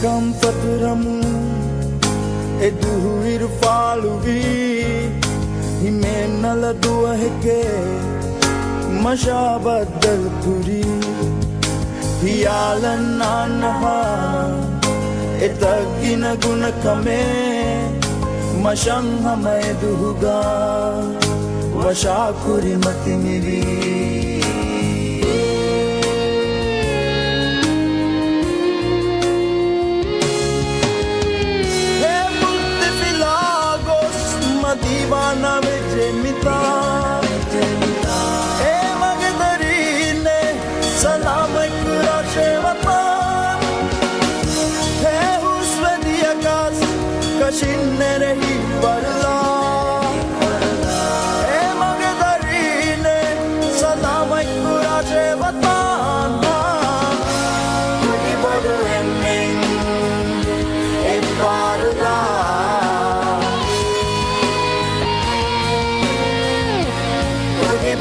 ಕಂಪತುರಮು ಎದುಹಿರು ಫಾಲುವಿ ಹಿಮೇನಲ ದುವಹೆಕೆ ಮಶಾ ಬದ್ದಲ್ ಕುರಿ ಹಿಯಾಲನ್ ನಾನಹ ಎತಗಿನ ಗುಣ ಕಮೆ ಮಶಂ ಹಮೆ ದುಹುಗಾ ವಶಾ ಕುರಿ ಮತಿಮಿರಿ दीवाना विचे मिता ए मगदरीने सलाम कुराशे वतन है हुस्वदी आकाश कशिन्ने रही परला ए मगदरीने सलाम कुराशे वतन कोई बड़ एमिंग ए परला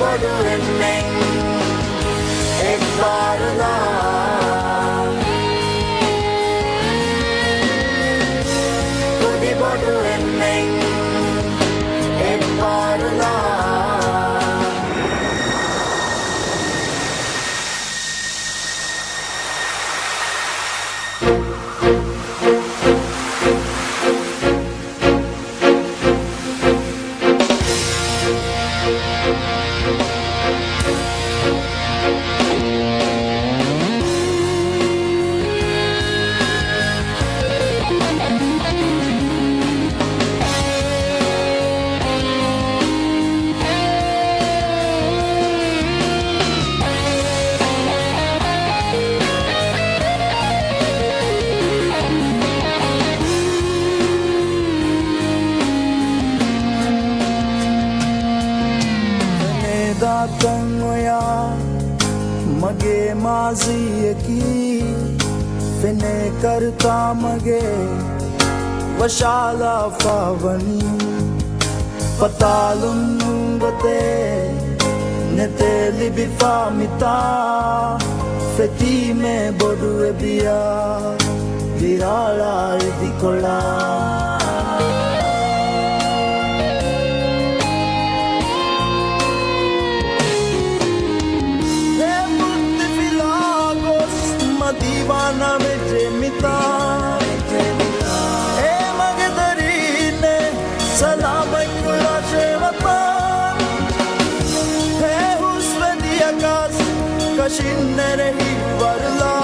बड़ एमिंग एक परला कोई बड़ एमिंग एक परला दातन या मगे माजी की फिने करता मगे वशाला फावनी पतालुन्नुगते नेते लिबिफा मिता फेती में बोडुए बिया विराला दिकोला दीवाना विचे मिता ए मगदरीने सलाम कुराशे वतन है हुस्वदी आकाश कशिन्ने रही परला